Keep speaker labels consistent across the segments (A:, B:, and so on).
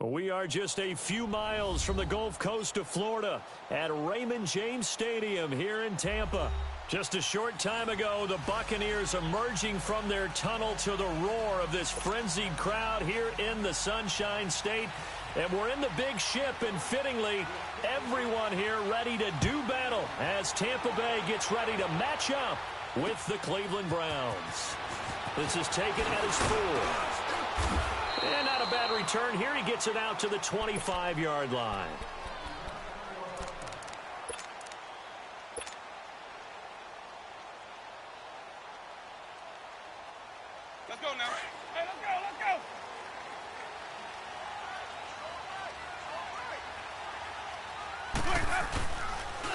A: We are just a few miles from the Gulf Coast of Florida at Raymond James Stadium here in Tampa. Just a short time ago, the Buccaneers emerging from their tunnel to the roar of this frenzied crowd here in the Sunshine State. And we're in the big ship, and fittingly, everyone here ready to do battle as Tampa Bay gets ready to match up with the Cleveland Browns. This is taken at his full. And not a bad return here. He gets it out to the 25-yard line.
B: Let's go now. Hey, let's go, let's go.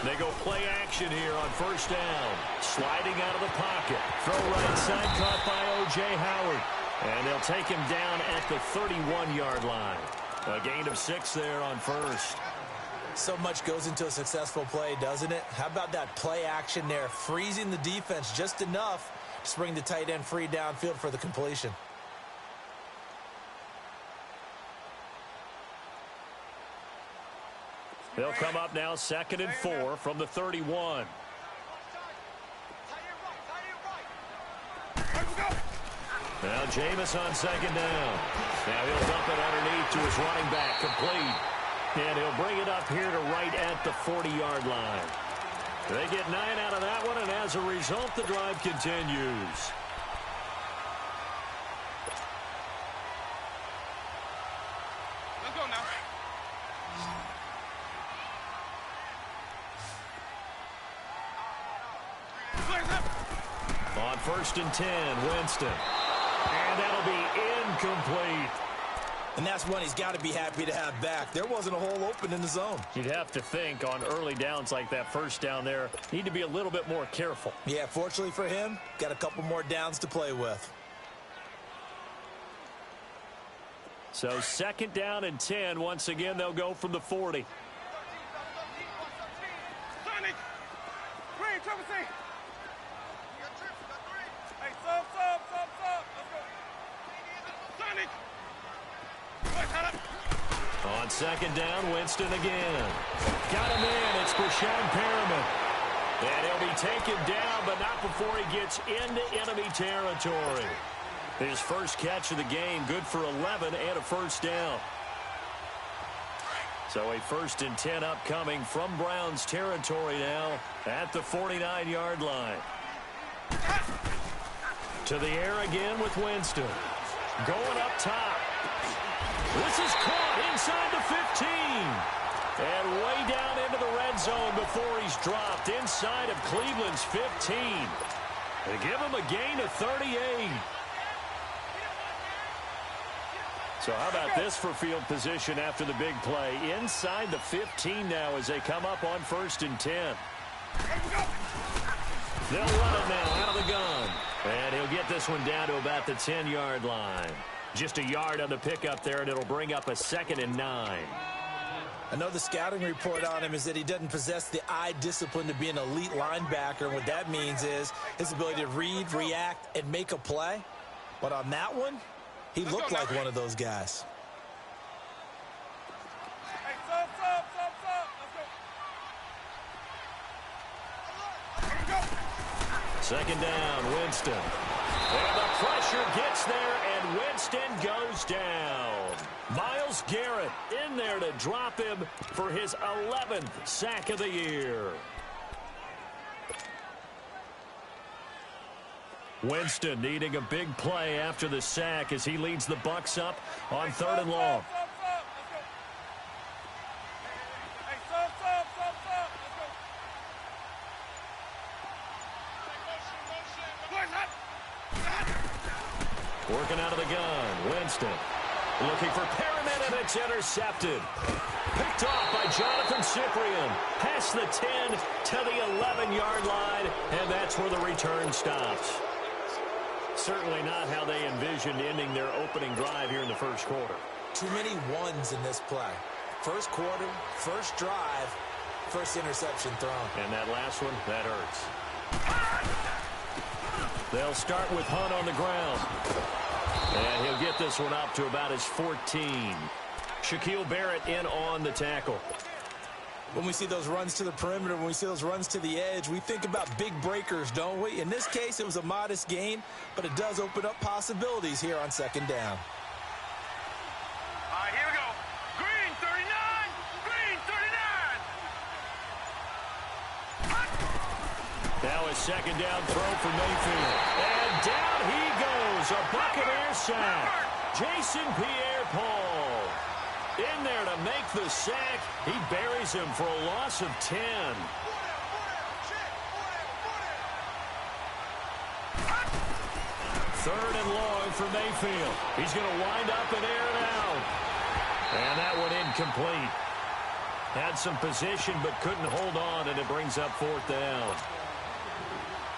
A: They go play action here on first down. Sliding out of the pocket. Throw right side caught by O.J. Howard. And they'll take him down at the 31-yard line. A gain of 6 there on first.
C: So much goes into a successful play, doesn't it? How about that play action there? Freezing the defense just enough to bring the tight end free downfield for the completion.
A: They'll come up now 2nd and 4 from the 31. Now Jameis on 2nd down. Now he'll dump it underneath to his running back, complete. And he'll bring it up here to right at the 40-yard line. They get 9 out of that one, and as a result, the drive continues.
B: Let's go now.
A: On 1st and 10, Winston. And that'll be incomplete.
C: And that's one he's got to be happy to have back. There wasn't a hole open in the zone.
A: You'd have to think on early downs like that first down there, need to be a little bit more careful.
C: Yeah, fortunately for him, got a couple more downs to play with.
A: So 2nd down and 10. Once again, they'll go from the 40.
B: Sonic! Green, triple C! Hey, sub! Let's go! Sonic!
A: On 2nd down, Winston again. Got him in. It's Brashad Perriman. And he'll be taken down, but not before he gets into enemy territory. His first catch of the game, good for 11 and a first down. So a 1st and 10 upcoming from Browns territory now at the 49-yard line. To the air again with Winston. Going up top. This is caught inside the 15. And way down into the red zone before he's dropped inside of Cleveland's 15. They give him a gain of 38. So how about this for field position after the big play? Inside the 15 now as they come up on 1st and 10. They'll run it now out of the gun. And he'll get this one down to about the 10-yard line. Just a yard on the pickup there, and it'll bring up a 2nd and 9.
C: I know the scouting report on him is that he doesn't possess the eye discipline to be an elite linebacker. And what that means is his ability to read, react, and make a play. But on that one, he looked like one of those guys.
B: Hey, sub! Let's go!
A: 2nd down, Winston. And the pressure gets there, and Winston goes down. Myles Garrett in there to drop him for his 11th sack of the year. Winston needing a big play after the sack as he leads the Bucs up on 3rd and long. Working out of the gun, Winston. Looking for Perriman, and it's intercepted. Picked off by Jonathan Cyprien. Past the 10 to the 11-yard line, and that's where the return stops. Certainly not how they envisioned ending their opening drive here in the first quarter.
C: Too many ones in this play. First quarter, first drive, first interception thrown.
A: And that last one, that hurts. They'll start with Hunt on the ground. And he'll get this one up to about his 14. Shaquille Barrett in on the tackle.
C: When we see those runs to the perimeter, when we see those runs to the edge, we think about big breakers, don't we? In this case, it was a modest gain, but it does open up possibilities here on second down.
B: All right, here we go. Green 39. Green 39.
A: Now a second down throw for Mayfield. And down he goes. A Buccaneer sack. Jason Pierre-Paul in there to make the sack. He buries him for a loss of 10. Third and long for Mayfield. He's going to wind up and air it out. And that one incomplete. Had some position but couldn't hold on, and it brings up fourth down.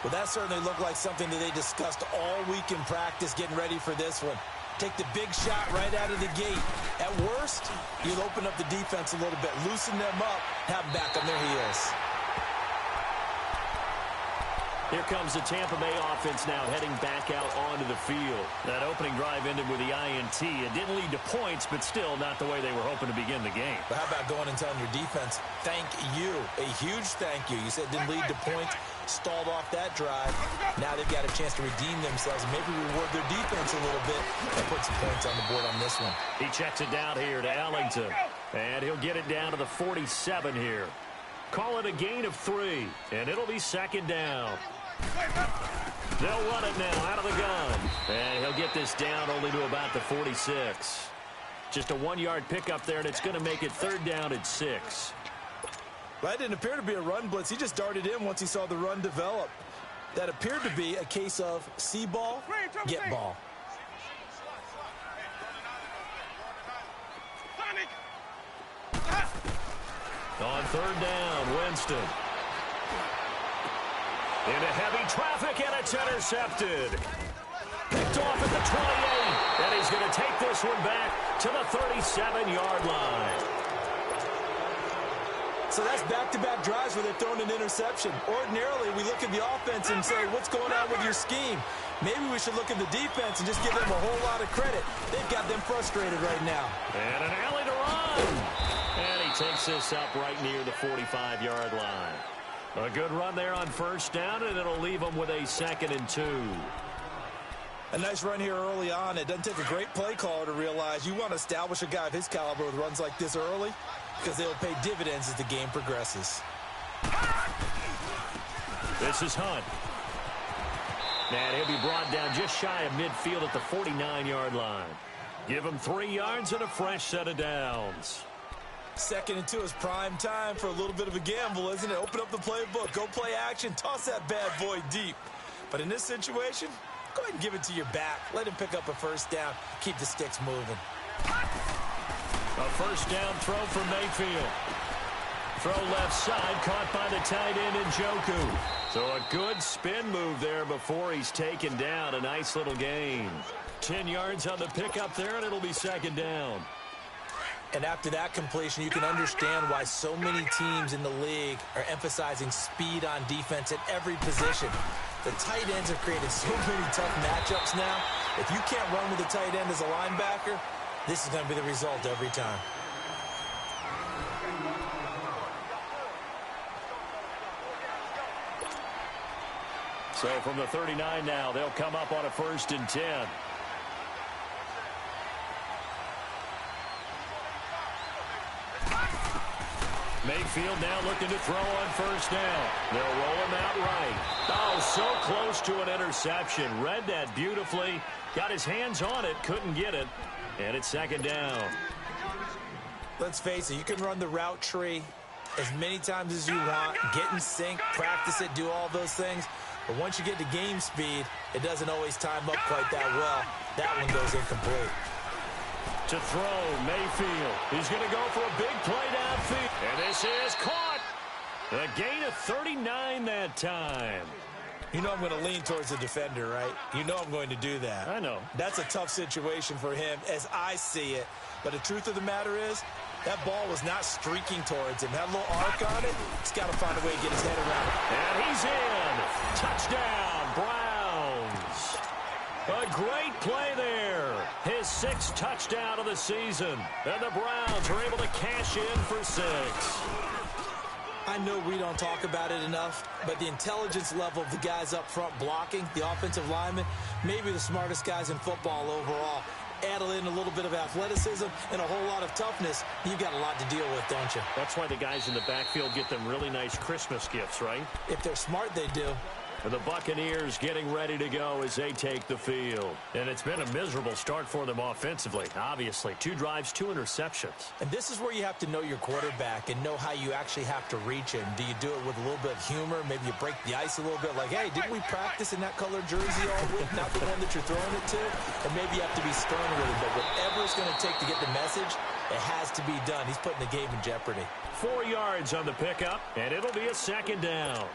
C: Well, that certainly looked like something that they discussed all week in practice getting ready for this one. Take the big shot right out of the gate. At worst, you'll open up the defense a little bit, loosen them up, have them back on their heels.
A: Here comes the Tampa Bay offense now heading back out onto the field. That opening drive ended with the INT. It didn't lead to points, but still not the way they were hoping to begin the game.
C: But how about going and telling your defense, thank you, a huge thank you. You said it didn't lead to points, stalled off that drive. Now they've got a chance to redeem themselves and maybe reward their defense a little bit and put some points on the board on this one.
A: He checks it down here to Ellington, and he'll get it down to the 47 here. Call it a gain of 3, and it'll be second down. They'll run it now out of the gun. And he'll get this down only to about the 46. Just a 1-yard pickup there, and it's going to make it third down at 6.
C: Well, that didn't appear to be a run blitz. He just darted in once he saw the run develop. That appeared to be a case of see ball, get ball.
A: On third down, Winston. Into heavy traffic, and it's intercepted. Picked off at the 28, and he's going to take this one back to the 37-yard line.
C: So that's back-to-back drives where they're throwing an interception. Ordinarily, we look at the offense and say, what's going on with your scheme? Maybe we should look at the defense and just give them a whole lot of credit. They've got them frustrated right now.
A: And an alley to run. And he takes this up right near the 45-yard line. A good run there on first down, and it'll leave them with a 2nd and 2.
C: A nice run here early on. It doesn't take a great play caller to realize you want to establish a guy of his caliber with runs like this early because they'll pay dividends as the game progresses.
A: This is Hunt. And he'll be brought down just shy of midfield at the 49-yard line. Give him 3 yards and a fresh set of downs.
C: 2nd and 2 is prime time for a little bit of a gamble, isn't it? Open up the playbook, go play action, toss that bad boy deep. But in this situation, go ahead and give it to your back. Let him pick up a first down. Keep the sticks moving.
A: A first down throw for Mayfield. Throw left side, caught by the tight end Njoku. So a good spin move there before he's taken down. A nice little gain. 10 yards on the pickup there, and it'll be second down.
C: And after that completion, you can understand why so many teams in the league are emphasizing speed on defense at every position. The tight ends have created so many tough matchups now. If you can't run with the tight end as a linebacker, this is going to be the result every time.
A: So from the 39 now, they'll come up on a 1st and 10. Mayfield now looking to throw on first down. They'll roll him out right. Oh, so close to an interception. Read that beautifully. Got his hands on it, couldn't get it. And it's second down.
C: Let's face it, you can run the route tree as many times as you want, get in sync, practice it, do all those things. But once you get to game speed, it doesn't always time up quite that well. That one goes incomplete.
A: To throw, Mayfield. He's going to go for a big play downfield. And this is caught. A gain of 39 that time.
C: You know I'm going to lean towards the defender, right? You know I'm going to do that.
A: I know.
C: That's a tough situation for him as I see it. But the truth of the matter is, that ball was not streaking towards him. Had a little arc on it. He's got to find a way to get his head around it.
A: And he's in. Touchdown, Browns. A great play there. His 6th touchdown of the season. And the Browns are able to cash in for 6.
C: I know we don't talk about it enough, but the intelligence level of the guys up front blocking, the offensive linemen, maybe the smartest guys in football overall. Add in a little bit of athleticism and a whole lot of toughness, you've got a lot to deal with, don't you?
A: That's why the guys in the backfield get them really nice Christmas gifts, right?
C: If they're smart, they do.
A: And the Buccaneers getting ready to go as they take the field. And it's been a miserable start for them offensively, obviously. 2 drives, 2 interceptions.
C: And this is where you have to know your quarterback and know how you actually have to reach him. Do you do it with a little bit of humor? Maybe you break the ice a little bit like, hey, didn't we practice in that colored jersey all week? Not the one that you're throwing it to? Or maybe you have to be stern with it. But whatever it's going to take to get the message, it has to be done. He's putting the game in jeopardy.
A: 4 yards on the pickup, and it'll be a 2nd down.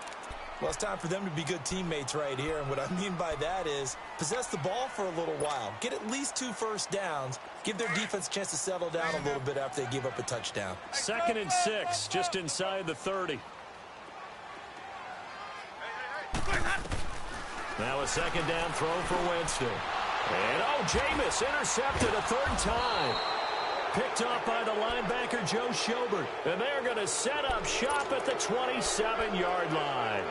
C: Well, it's time for them to be good teammates right here. And what I mean by that is possess the ball for a little while. Get at least 2 first downs. Give their defense a chance to settle down a little bit after they give up a touchdown.
A: 2nd and 6, just inside the 30. Now a 2nd down throw for Winston. And, Jameis intercepted a 3rd time. Picked off by the linebacker, Joe Schobert. And they're going to set up shop at the 27-yard line.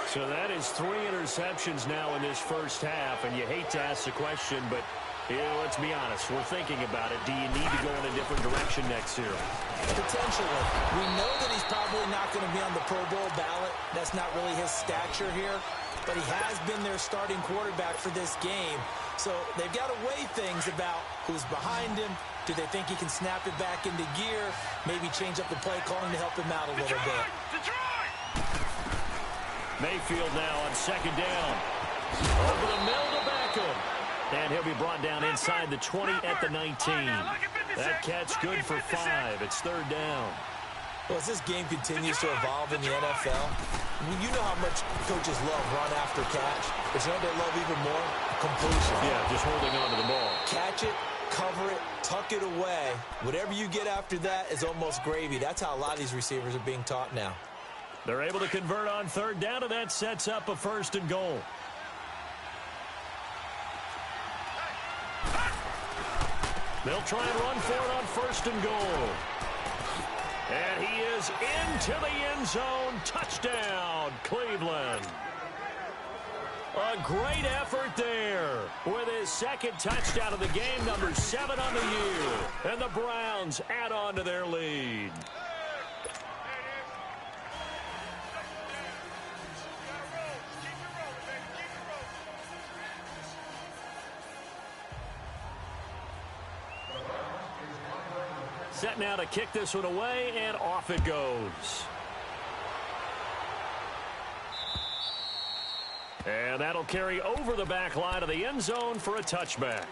A: So that is 3 interceptions now in this first half. And you hate to ask the question, but let's be honest. We're thinking about it. Do you need to go in a different direction next year?
C: Potentially. We know that he's probably not going to be on the Pro Bowl ballot. That's not really his stature here. But he has been their starting quarterback for this game. So they've got to weigh things about who's behind him. Do they think he can snap it back into gear? Maybe change up the play calling to help him out a little bit.
A: Mayfield now on 2nd down. Over the middle to Beckham. And he'll be brought down inside the 20 at the 19. That catch good for 5. It's 3rd down.
C: Well, as this game continues to evolve in the NFL, you know how much coaches love run after catch. But you know what they love even more? Completion.
A: Yeah, just holding on to the ball.
C: Catch it, cover it, tuck it away. Whatever you get after that is almost gravy. That's how a lot of these receivers are being taught now.
A: They're able to convert on 3rd down, and that sets up a 1st and goal. They'll try and run for it on 1st and goal. And he is into the end zone. Touchdown, Cleveland. A great effort there with his 2nd touchdown of the game, number 7 on the year. And the Browns add on to their lead. Set now to kick this one away, and off it goes. And that'll carry over the back line of the end zone for a touchback.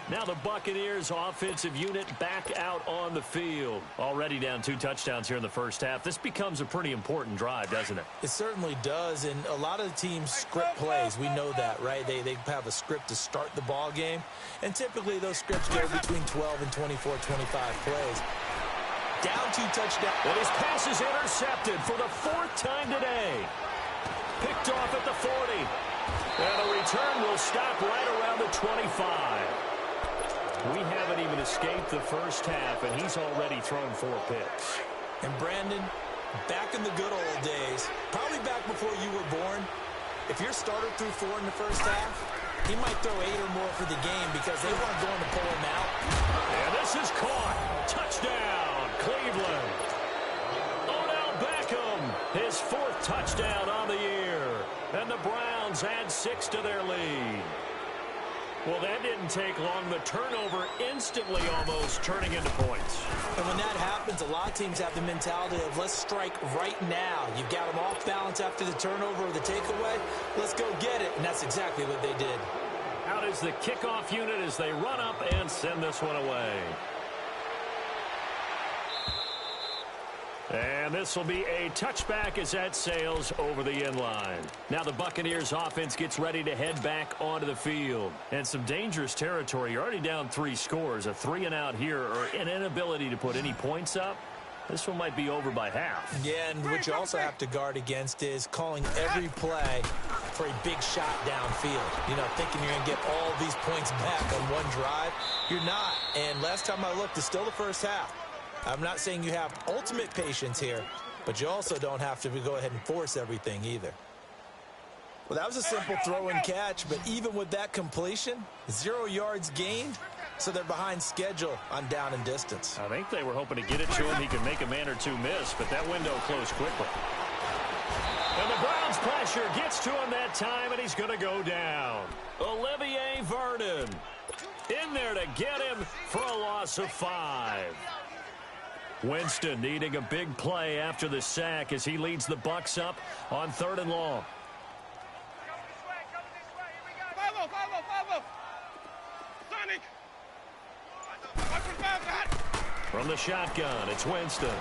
A: Now the Buccaneers offensive unit back out on the field. Already down 2 touchdowns here in the first half. This becomes a pretty important drive, doesn't it?
C: It certainly does, and a lot of the teams script plays. We know that, right? They have a script to start the ball game, and typically those scripts go between 12 and 24, 25 plays. Down 2 touchdowns.
A: And his pass is intercepted for the 4th time today. Picked off at the 40. And the return will stop right around the 25. We haven't even escaped the first half, and he's already thrown 4 picks.
C: And Brandon, back in the good old days, probably back before you were born, if your starter threw 4 in the first half, he might throw 8 or more for the game because they weren't going to pull him out.
A: And this is caught. Touchdown, Cleveland. Odell Beckham, his 4th touchdown on the year. And the Browns add 6 to their lead. Well, that didn't take long. The turnover instantly almost turning into points.
C: And when that happens, a lot of teams have the mentality of let's strike right now. You've got them off balance after the turnover or the takeaway. Let's go get it. And that's exactly what they did.
A: Out is the kickoff unit as they run up and send this one away. And this will be a touchback as that sails over the end line. Now the Buccaneers offense gets ready to head back onto the field. And some dangerous territory. You're already down 3 scores. A 3-and-out here or an inability to put any points up. This one might be over by half.
C: Yeah, and what you also have to guard against is calling every play for a big shot downfield. You know, thinking you're going to get all these points back on one drive. You're not. And last time I looked, it's still the first half. I'm not saying you have ultimate patience here, but you also don't have to go ahead and force everything either. Well, that was a simple throw and catch, but even with that completion, 0 yards gained, so they're behind schedule on down and distance.
A: I think they were hoping to get it to him. He could make a man or two miss, but that window closed quickly. And the Browns pressure gets to him that time, and he's going to go down. Olivier Vernon in there to get him for a loss of 5. Winston needing a big play after the sack as he leads the Bucs up on 3rd and long. From the shotgun, it's Winston.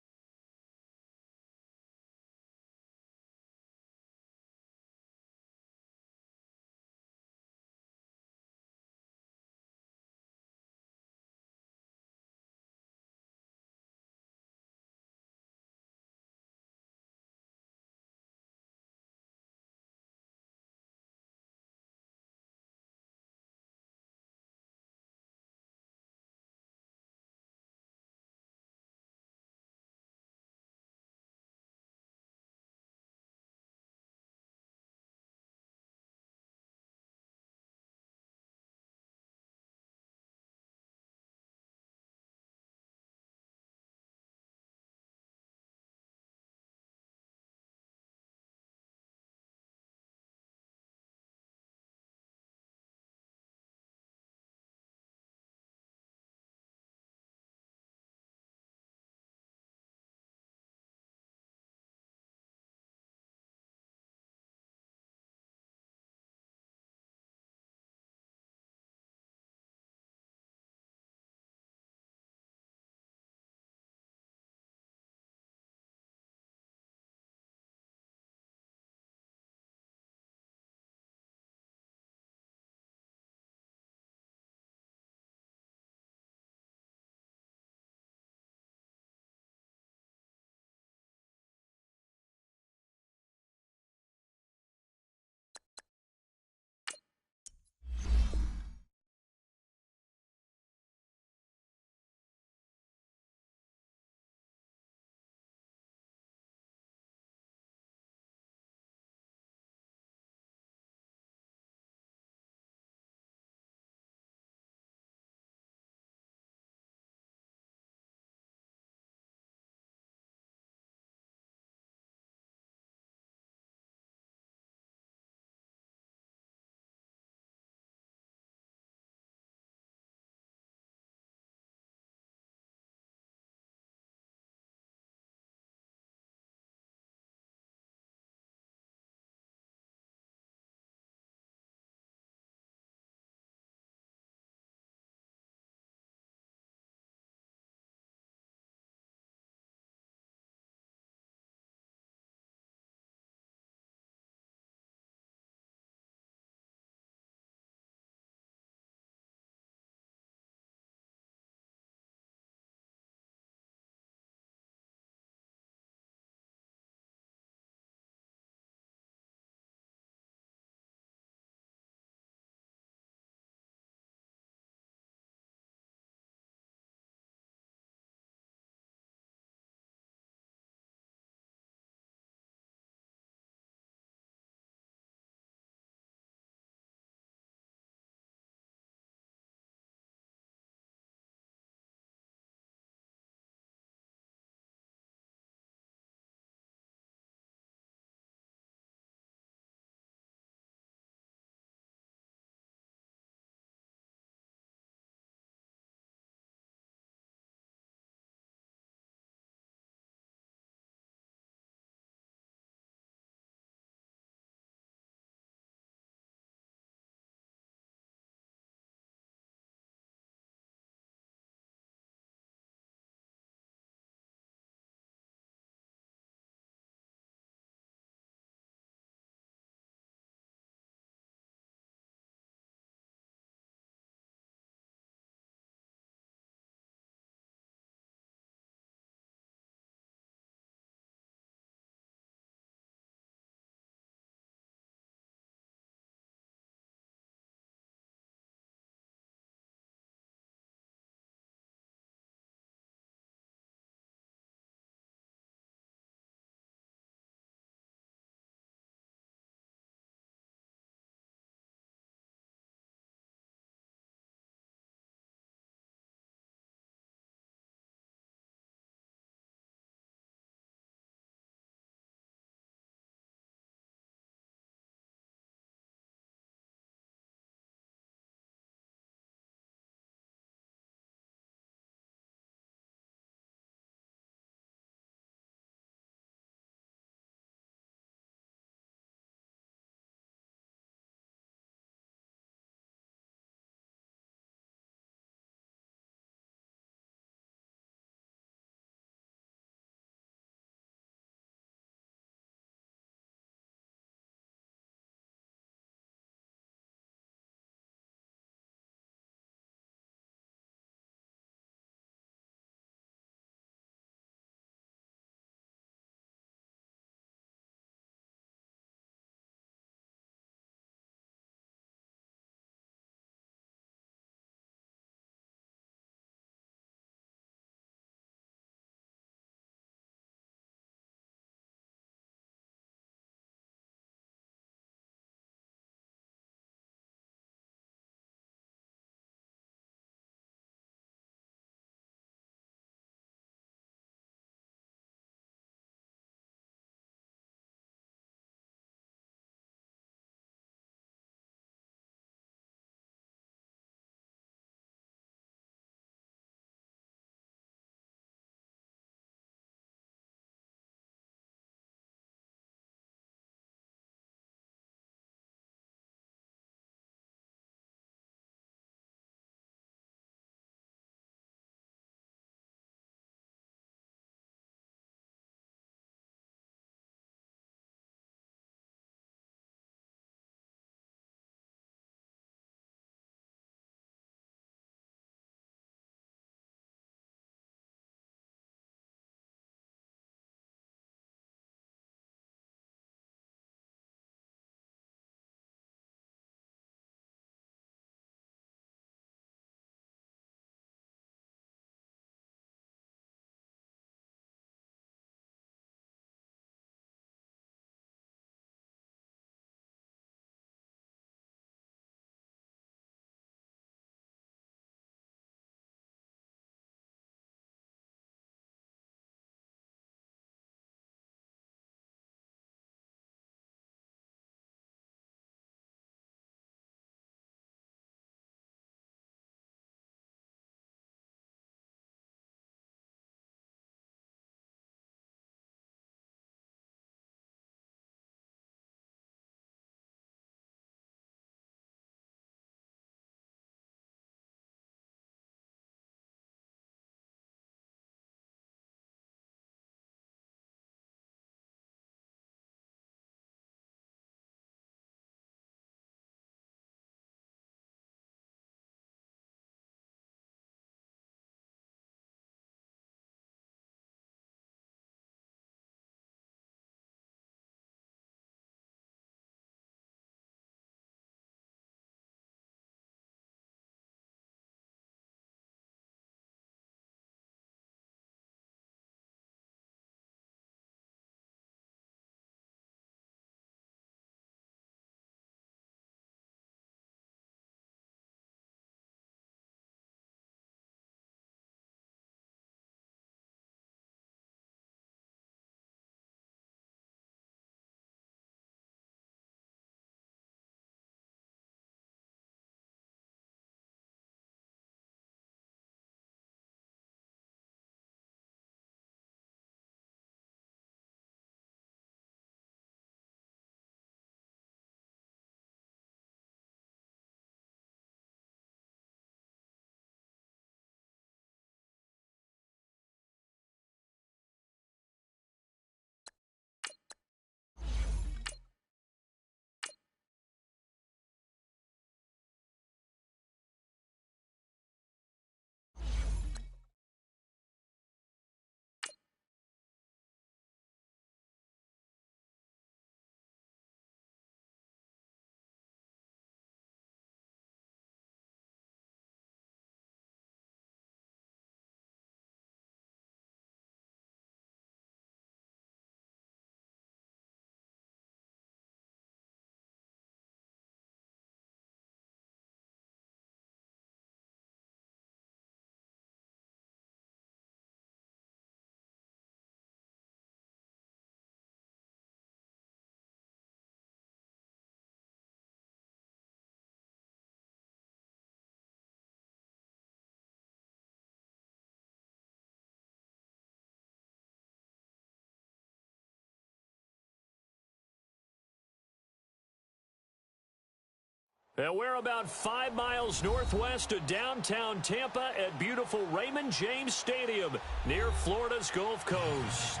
A: And we're about 5 miles northwest of downtown Tampa at beautiful Raymond James Stadium near Florida's Gulf Coast.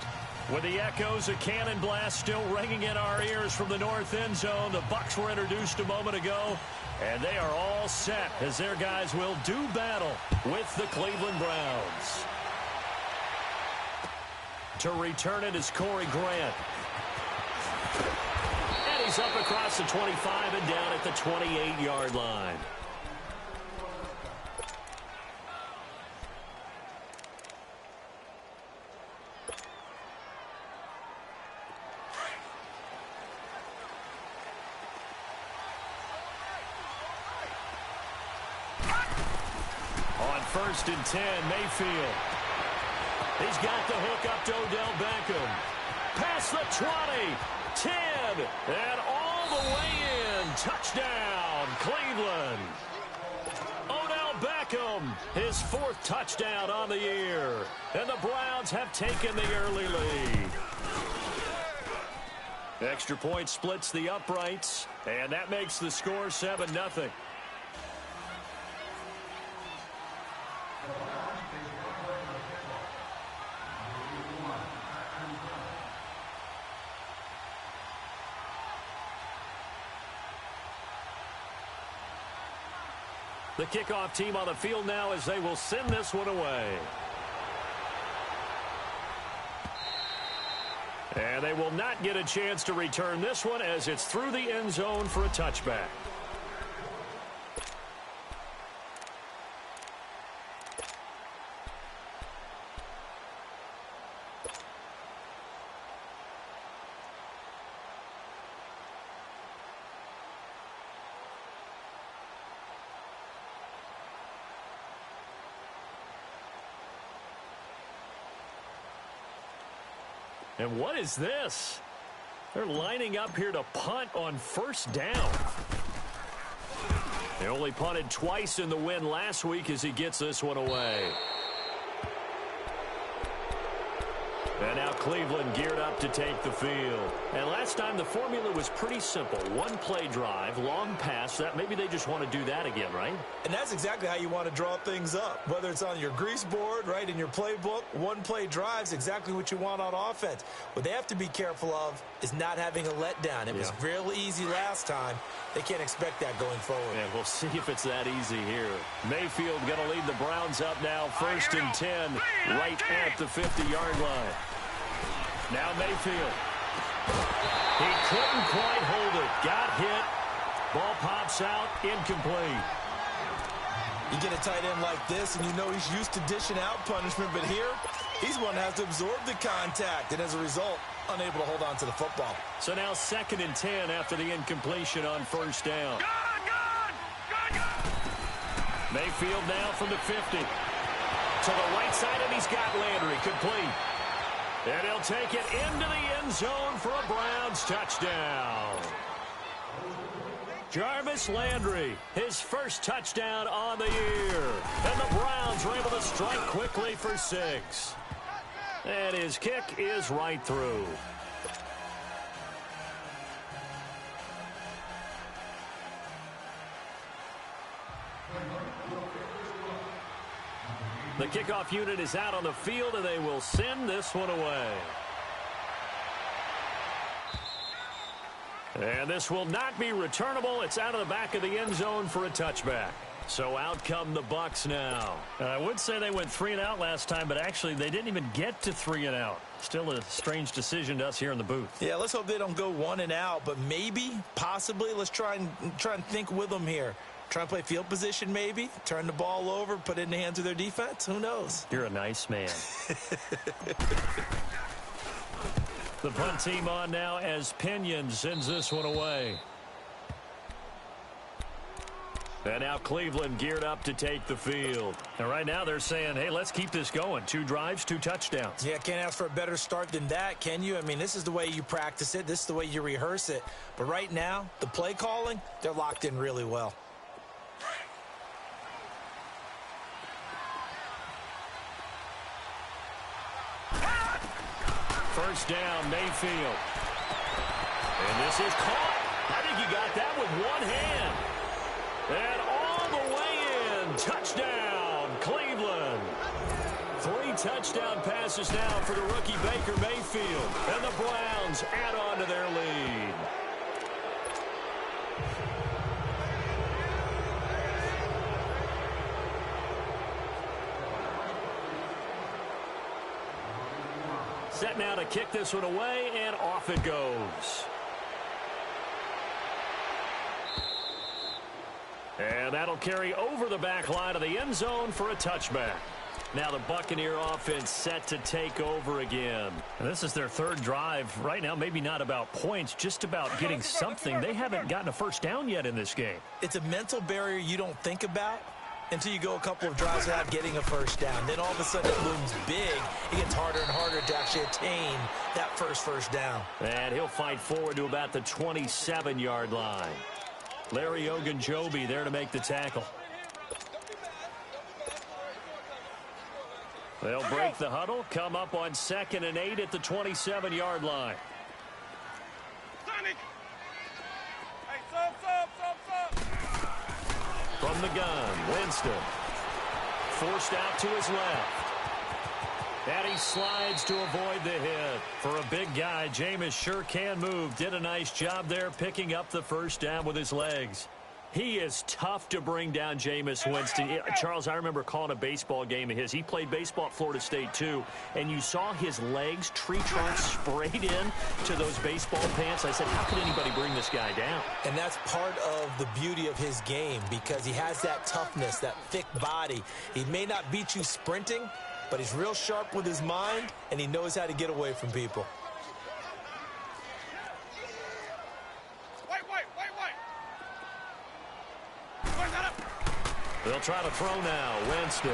A: With the echoes of cannon blast still ringing in our ears from the north end zone, the Bucs were introduced a moment ago, and they are all set as their guys will do battle with the Cleveland Browns. To return it is Corey Grant. And he's up across the 25 and down at the 28-yard line. On 1st and 10, Mayfield. He's got the hook up to Odell Beckham. Past the 20, 10, and all the way in. Touchdown, Cleveland. Odell Beckham, his 4th touchdown on the year. And the Browns have taken the early lead. Extra point splits the uprights, and that makes the score 7-0. The kickoff team on the field now as they will send this one away. And they will not get a chance to return this one as it's through the end zone for a touchback. And what is this? They're lining up here to punt on 1st down. They only punted twice in the win last week as he gets this one away. And now Cleveland geared up to take the field. And last time the formula was pretty simple. 1-play drive, long pass. That maybe they just want to do that again, right?
C: And that's exactly how you want to draw things up. Whether it's on your grease board, right, in your playbook, 1-play drive's exactly what you want on offense. What they have to be careful of is not having a letdown. It was real easy last time. They can't expect that going forward.
A: And we'll see if it's that easy here. Mayfield going to lead the Browns up now, 1st and 10, right at the 50-yard line. Now Mayfield. He couldn't quite hold it. Got hit. Ball pops out. Incomplete.
C: You get a tight end like this, and you know he's used to dishing out punishment, but here, he's one that has to absorb the contact, and as a result, unable to hold on to the football.
A: So now 2nd and 10 after the incompletion on 1st down. Mayfield now from the 50. To the right side, and he's got Landry complete. And he'll take it into the end zone for a Browns touchdown. Jarvis Landry, his 1st touchdown on the year. And the Browns are able to strike quickly for 6. And his kick is right through. The kickoff unit is out on the field, and they will send this one away. And this will not be returnable. It's out of the back of the end zone for a touchback. So out come the Bucs now. I would say they went 3 and out last time, but actually they didn't even get to 3 and out. Still a strange decision to us here in the booth.
C: Yeah, let's hope they don't go 1 and out, but maybe, possibly, let's try and think with them here. Try and play field position maybe, turn the ball over, put it in the hands of their defense. Who knows?
A: You're a nice man. The punt team on now as Pinion sends this one away. And now Cleveland geared up to take the field. And right now they're saying, hey, let's keep this going. 2 drives, 2 touchdowns.
C: Yeah, can't ask for a better start than that, can you? I mean, this is the way you practice it. This is the way you rehearse it. But right now, the play calling, they're locked in really well.
A: First down, Mayfield. And this is caught. I think he got that with one hand. And all the way in. Touchdown, Cleveland. 3 touchdown passes now for the rookie Baker Mayfield. And the Browns add on to their lead. Set now to kick this one away, and off it goes. And that'll carry over the back line of the end zone for a touchback. Now the Buccaneer offense set to take over again. And this is their 3rd drive. Right now, maybe not about points, just about getting something. They haven't gotten a first down yet in this game.
C: It's a mental barrier you don't think about until you go a couple of drives without getting a first down. Then all of a sudden it looms big. It gets harder and harder to actually attain that first down.
A: And he'll fight forward to about the 27-yard line. Larry Ogunjobi there to make the tackle. They'll break the huddle, come up on 2nd and 8 at the 27-yard line. From the gun, Winston. Forced out to his left. And he slides to avoid the hit. For a big guy, Jameis sure can move. Did a nice job there picking up the first down with his legs. He is tough to bring down, Jameis Winston. Charles, I remember calling a baseball game of his. He played baseball at Florida State, too. And you saw his legs, tree trunks sprayed in to those baseball pants. I said, how could anybody bring this guy down?
C: And that's part of the beauty of his game because he has that toughness, that thick body. He may not beat you sprinting, but he's real sharp with his mind, and he knows how to get away from people.
A: They'll try to throw now. Winston.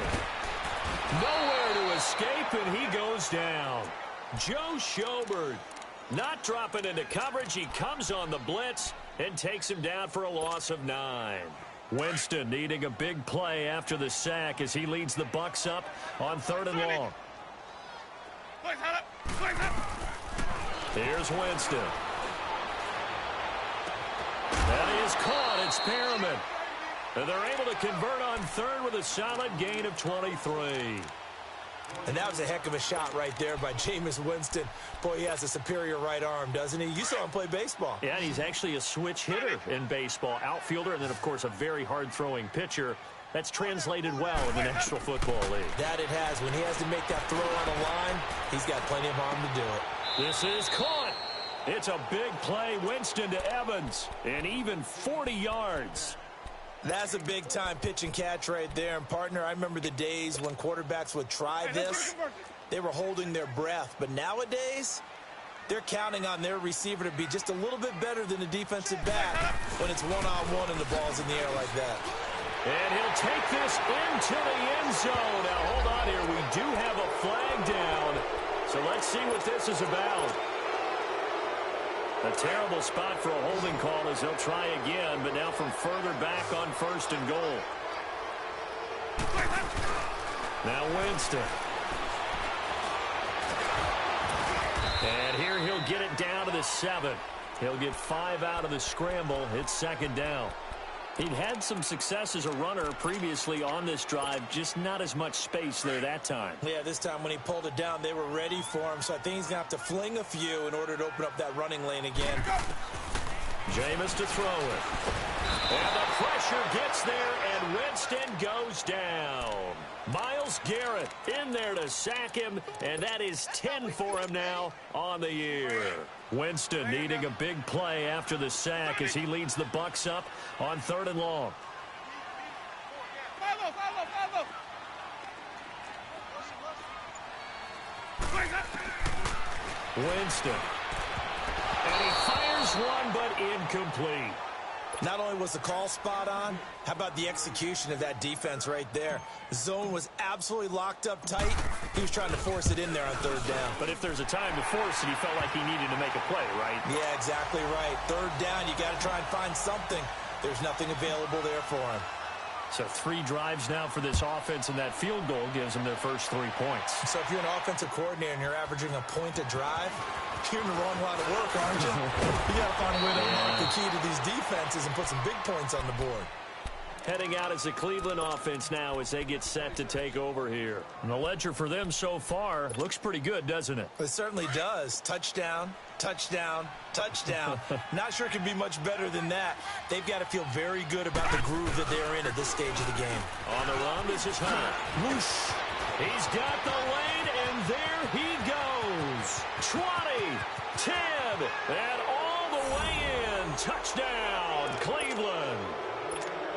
A: Nowhere to escape, and he goes down. Joe Schobert not dropping into coverage. He comes on the blitz and takes him down for a loss of 9. Winston needing a big play after the sack as he leads the Bucs up on 3rd and long. Here's Winston. That is caught. It's Perriman. And they're able to convert on 3rd with a solid gain of 23.
C: And that was a heck of a shot right there by Jameis Winston. Boy, he has a superior right arm, doesn't he? You saw him play baseball.
A: Yeah, he's actually a switch hitter in baseball. Outfielder, and then, of course, a very hard-throwing pitcher. That's translated well in the National Football League.
C: That it has. When he has to make that throw on the line, he's got plenty of arm to do it.
A: This is caught. It's a big play. Winston to Evans. And even 40 yards.
C: That's a big-time pitch and catch right there. And, partner, I remember the days when quarterbacks would try this. They were holding their breath. But nowadays, they're counting on their receiver to be just a little bit better than the defensive back when it's one-on-one and the ball's in the air like that.
A: And he'll take this into the end zone. Now, hold on here. We do have a flag down. So let's see what this is about. A terrible spot for a holding call as they'll try again, but now from further back on 1st and goal. Now Winston. And here he'll get it down to the 7. He'll get 5 out of the scramble. It's 2nd down. He'd had some success as a runner previously on this drive, just not as much space there that time.
C: Yeah, this time when he pulled it down, they were ready for him, so I think he's going to have to fling a few in order to open up that running lane again.
A: Jameis to throw it. And the pressure gets there, and Winston goes down. Myles Garrett in there to sack him, and that is 10 for him now on the year. Winston needing a big play after the sack as he leads the Bucs up on 3rd and long. Winston. And he fires one, but incomplete.
C: Not only was the call spot on, how about the execution of that defense right there? The zone was absolutely locked up tight. He was trying to force it in there on 3rd down.
A: But if there's a time to force it, he felt like he needed to make a play, right?
C: Yeah, exactly right. 3rd down, you got to try and find something. There's nothing available there for him.
A: So 3 drives now for this offense, and that field goal gives them their first 3 points.
C: So if you're an offensive coordinator and you're averaging a point a drive, you're in the wrong line of work, aren't you? You got to find a way to unlock the key to these defenses and put some big points on the board.
A: heading out as a Cleveland offense now as they get set to take over here. And the ledger for them so far looks pretty good, doesn't it?
C: It certainly does. Touchdown, touchdown, touchdown. Not sure it can be much better than that. They've got to feel very good about the groove that they're in at this stage of the game.
A: On the run, this is Hunt. Whoosh. He's got the lane, and there he goes. 20, 10, and all the way in. Touchdown, Cleveland.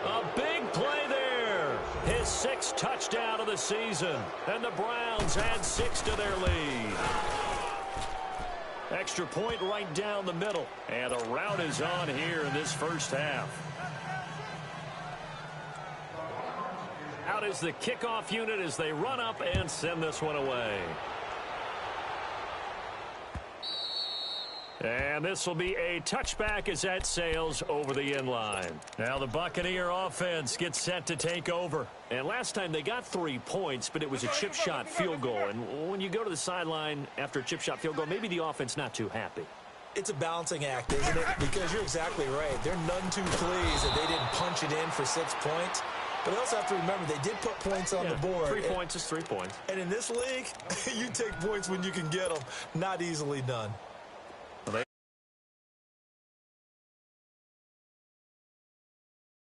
A: A big play there. His 6th touchdown of the season. And the Browns add 6 to their lead. Extra point right down the middle. And a rout is on here in this first half. Out is the kickoff unit as they run up and send this one away. And this will be a touchback as that sails over the end line. Now the Buccaneer offense gets set to take over. And last time they got 3 points, but it was a chip shot field goal. And when you go to the sideline after a chip shot field goal, maybe the offense not too happy.
C: It's a balancing act, isn't it? Because you're exactly right. They're none too pleased that they didn't punch it in for 6 points. But you also have to remember, they did put points on the board.
A: 3 points is 3 points.
C: And in this league, you take points when you can get them. Not easily done.